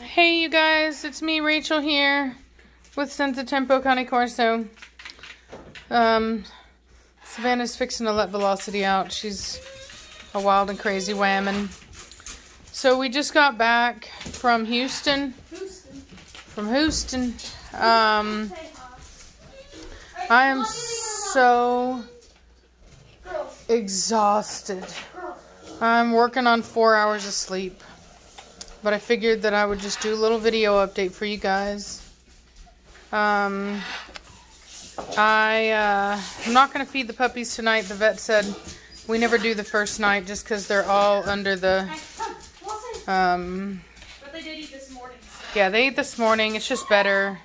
Hey you guys, it's me Rachel here with Senza Tempo Cane Corso. Savannah's fixing to let Velocity out. She's a wild and crazy whammon. So we just got back from Houston. I am so exhausted. I'm working on 4 hours of sleep. But I figured that I would just do a little video update for you guys. I'm not going to feed the puppies tonight. The vet said we never do the first night just because they're all under the... But they did eat this morning. So. Yeah, they ate this morning. It's just better.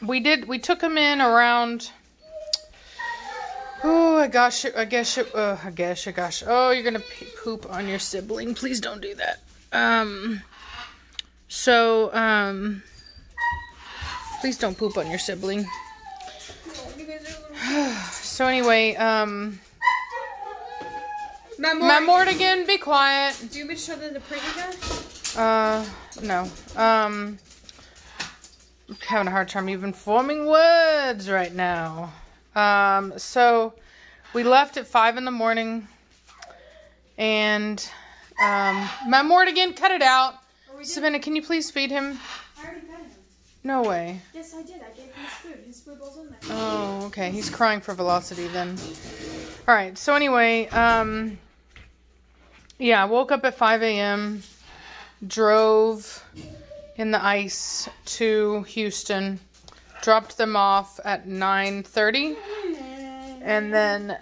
We took them in around... Oh, gosh. Oh, you're going to poop on your sibling. Please don't do that. Please don't poop on your sibling. So anyway, Mortigan, be quiet. Do you want me to show them the pretty guy? No. I'm having a hard time even forming words right now. So we left at 5 in the morning and, Mortigan, cut it out. Savannah, can you please feed him? I already fed him. No way. Yes, I did. I gave him his food. His food bowl's in there. Oh, okay. He's crying for Velocity then. Alright, so anyway, yeah, I woke up at 5 a.m., drove in the ice to Houston, dropped them off at 9:30, and then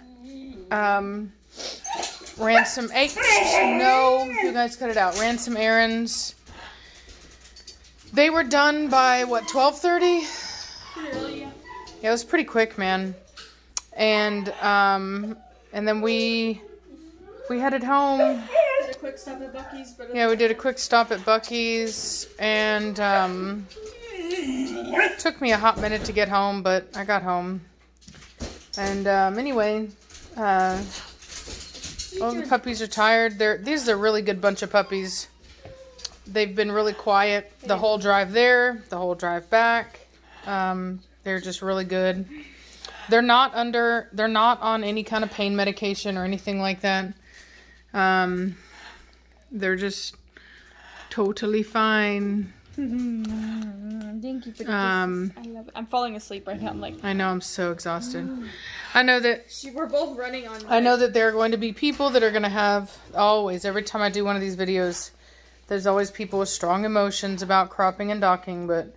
ran some you guys cut it out. Ran some errands. They were done by what, 12:30? Pretty early, yeah. Yeah, it was pretty quick, man. And then we headed home. Did a quick stop at Buc-ee's. Yeah, we did a quick stop at Buc-ee's, and it took me a hot minute to get home, but I got home. And anyway, all the puppies are tired. These are a really good bunch of puppies. They've been really quiet the whole drive there, the whole drive back. They're just really good. They're not on any kind of pain medication or anything like that. They're just totally fine. Thank you for the kisses. I love it. I'm falling asleep right now. I know, I'm so exhausted. I know that we're both running on. I know that there are going to be people that are going to have every time I do one of these videos, there's always people with strong emotions about cropping and docking, but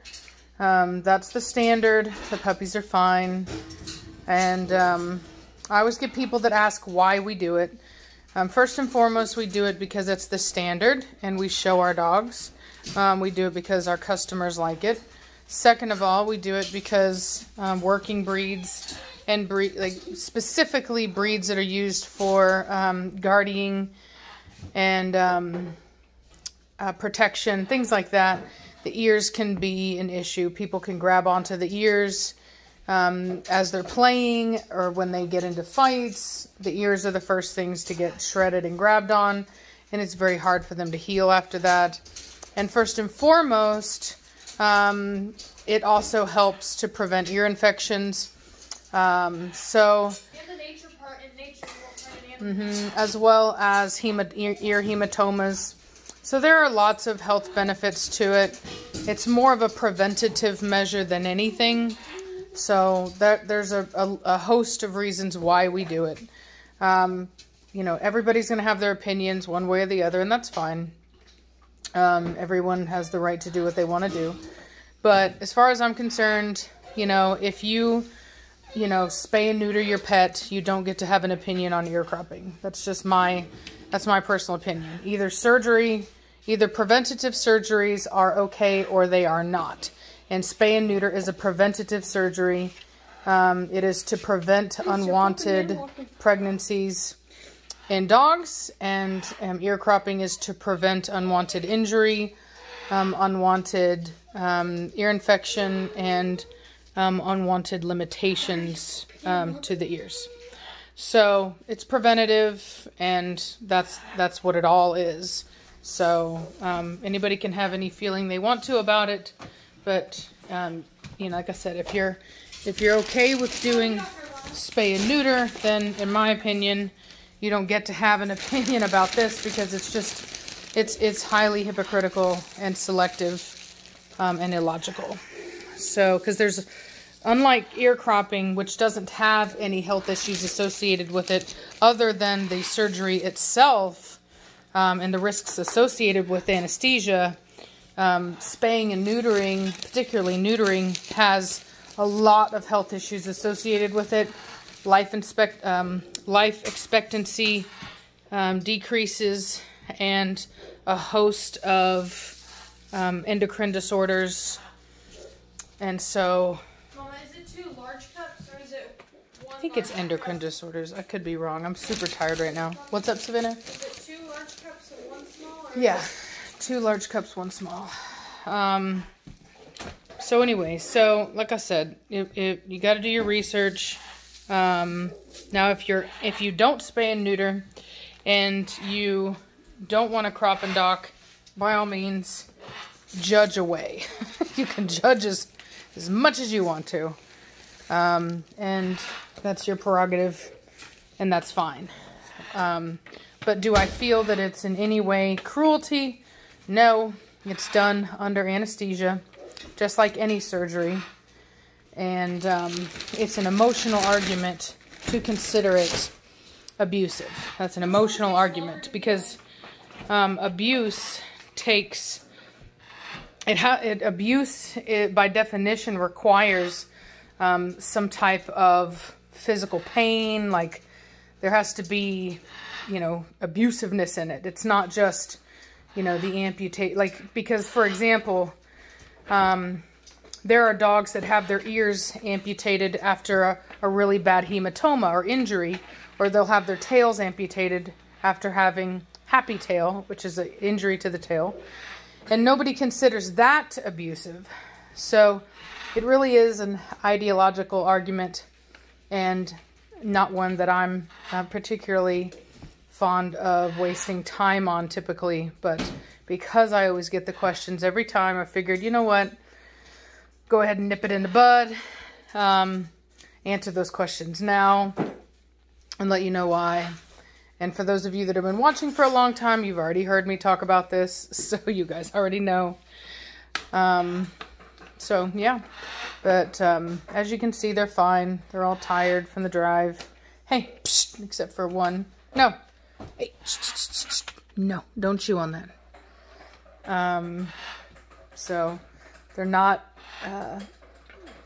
that's the standard. The puppies are fine. And I always get people that ask why we do it. First and foremost, we do it because it's the standard and we show our dogs. We do it because our customers like it. Second of all, we do it because working breeds and specifically breeds that are used for guarding and protection, things like that. The ears can be an issue. People can grab onto the ears as they're playing or when they get into fights. The ears are the first things to get shredded and grabbed on, and it's very hard for them to heal after that. And first and foremost, it also helps to prevent ear infections. And the nature part, in nature you won't find an animal. As well as ear hematomas. So there are lots of health benefits to it. It's more of a preventative measure than anything. So there's a host of reasons why we do it. You know, everybody's going to have their opinions one way or the other, and that's fine. Everyone has the right to do what they want to do. But as far as I'm concerned, you know, if you spay and neuter your pet, you don't get to have an opinion on ear cropping. That's just my personal opinion. Either preventative surgeries are okay or they are not. And spay and neuter is a preventative surgery. It is to prevent unwanted pregnancies in dogs, and ear cropping is to prevent unwanted injury, unwanted ear infection, and unwanted limitations to the ears. So it's preventative, and that's what it all is. So anybody can have any feeling they want to about it, but you know, like I said, if you're okay with doing spay and neuter, then in my opinion, you don't get to have an opinion about this, because it's just, it's highly hypocritical and selective and illogical. So, because there's, unlike ear cropping, which doesn't have any health issues associated with it other than the surgery itself and the risks associated with anesthesia, spaying and neutering, particularly neutering, has a lot of health issues associated with it. Life expectancy decreases, and a host of endocrine disorders. And so, Mama, is it 2 large cups or is it 1? I think it's endocrine disorders. I could be wrong. I'm super tired right now. What's up, Savannah? Is it 2 large cups and 1 small? Or Yeah, 2 large cups, 1 small. So anyway, so like I said, you got to do your research. Now, if you don't spay and neuter, and you don't want to crop and dock, by all means, judge away. You can judge as much as you want to, and that's your prerogative, and that's fine. But do I feel that it's in any way cruelty? No, it's done under anesthesia, just like any surgery. And it's an emotional argument to consider it abusive. That's an emotional argument, because abuse takes... Abuse by definition requires some type of physical pain. Like, there has to be, you know, abusiveness in it. It's not just, you know, the amputate. Like, because, for example, there are dogs that have their ears amputated after a really bad hematoma or injury, or they'll have their tails amputated after having happy tail, which is an injury to the tail. And nobody considers that abusive. So it really is an ideological argument, and not one that I'm particularly fond of wasting time on typically. But because I always get the questions every time, I figured, you know what? Go ahead and nip it in the bud. Answer those questions now and let you know why. And for those of you that have been watching for a long time, you've already heard me talk about this, so you guys already know. So, yeah. But as you can see, they're fine. They're all tired from the drive. Hey, psst, except for one. No. Hey, no, don't chew on that. So, they're not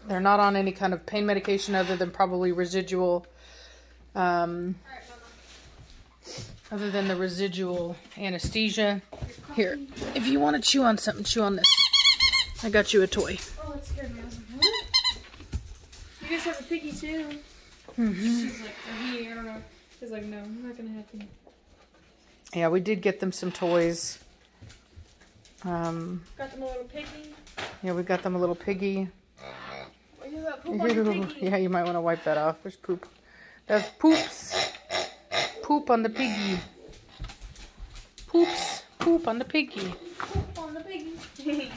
on any kind of pain medication other than probably residual, other than the residual anesthesia. Here, if you want to chew on something, chew on this. I got you a toy. Oh, that scared me. I was like, what? You guys have a piggy too. Mm-hmm. She's like, I don't know. She's like, no, not gonna happen. Yeah, we did get them some toys. Got them a little piggy. Yeah, we got them a little piggy. Oh, you got poop on your piggy. Yeah, you might want to wipe that off. There's poop. There's poops. Poop on the piggy. Poops. Poop on the piggy. Poop on the piggy.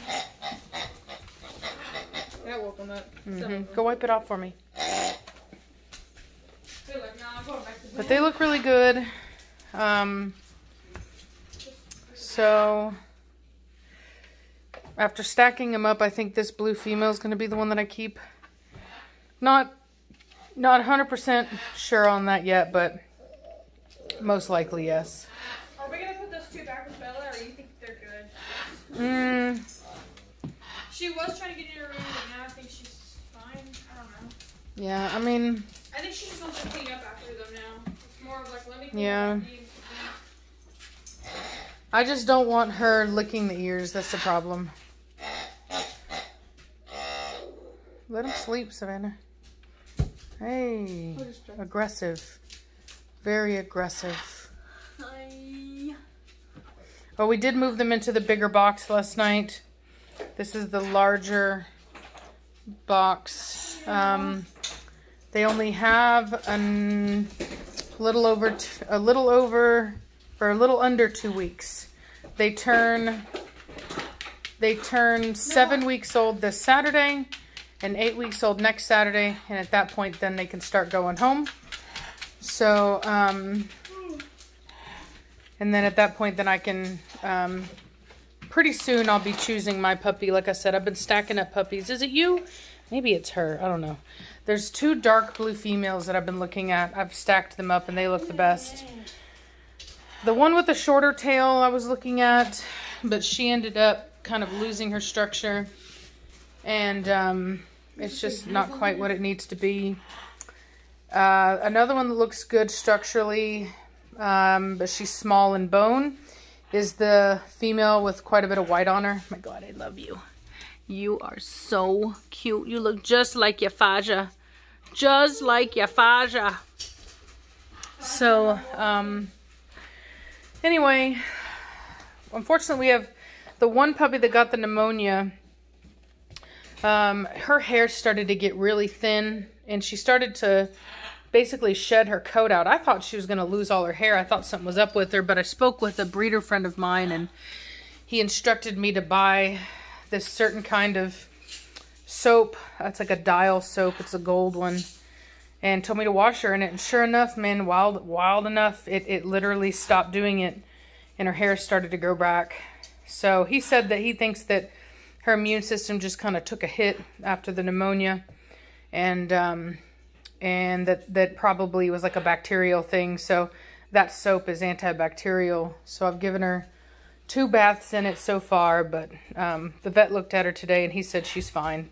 That woke him up. Mm-hmm. Go wipe it off for me. They're like, nah, I'm going back to bed. But they look really good. So after stacking them up, I think this blue female is going to be the one that I keep. Not 100% sure on that yet, but most likely yes. Are we gonna put those two back with Bella, or do you think they're good? She was trying to get in her room, but now I think she's fine. I don't know. Yeah, I mean, I think she just wants to clean up after them now. It's more of like, let me clean yeah. up. I just don't want her licking the ears. That's the problem. Let him sleep, Savannah. Hey, aggressive. Very aggressive. Hi. Well, we did move them into the bigger box last night. This is the larger box. They only have a little under 2 weeks. They turn 7 weeks old this Saturday and 8 weeks old next Saturday. And at that point, then they can start going home. So, and then at that point, then I can, pretty soon I'll be choosing my puppy. Like I said, I've been stacking up puppies. Is it you? Maybe it's her. I don't know. There's 2 dark blue females that I've been looking at. I've stacked them up and they look the best. The one with the shorter tail I was looking at, but she ended up kind of losing her structure. And it's just not quite what it needs to be. Another one that looks good structurally, but she's small in bone, is the female with quite a bit of white on her. My God, I love you. You are so cute. You look just like your Faja. Just like your Faja. So, anyway, unfortunately we have the one puppy that got the pneumonia. Her hair started to get really thin and she started to basically shed her coat out. I thought she was going to lose all her hair. I thought something was up with her, but I spoke with a breeder friend of mine and he instructed me to buy this certain kind of soap. It's like a dial soap. It's a gold one. And told me to wash her in it. And sure enough, man, wild enough, it literally stopped doing it. And her hair started to grow back. So he said that he thinks that her immune system just kind of took a hit after the pneumonia. And that probably was like a bacterial thing. So that soap is antibacterial. So I've given her 2 baths in it so far, but the vet looked at her today and he said she's fine.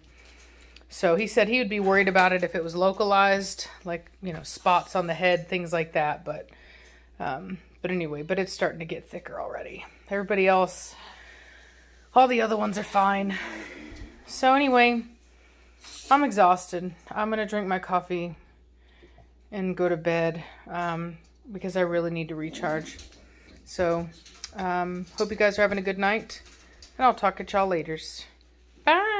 So he said he would be worried about it if it was localized, like, you know, spots on the head, things like that. But anyway, but it's starting to get thicker already. Everybody else, all the other ones are fine. So anyway, I'm exhausted. I'm going to drink my coffee and go to bed because I really need to recharge. So hope you guys are having a good night, and I'll talk at y'all later. Bye.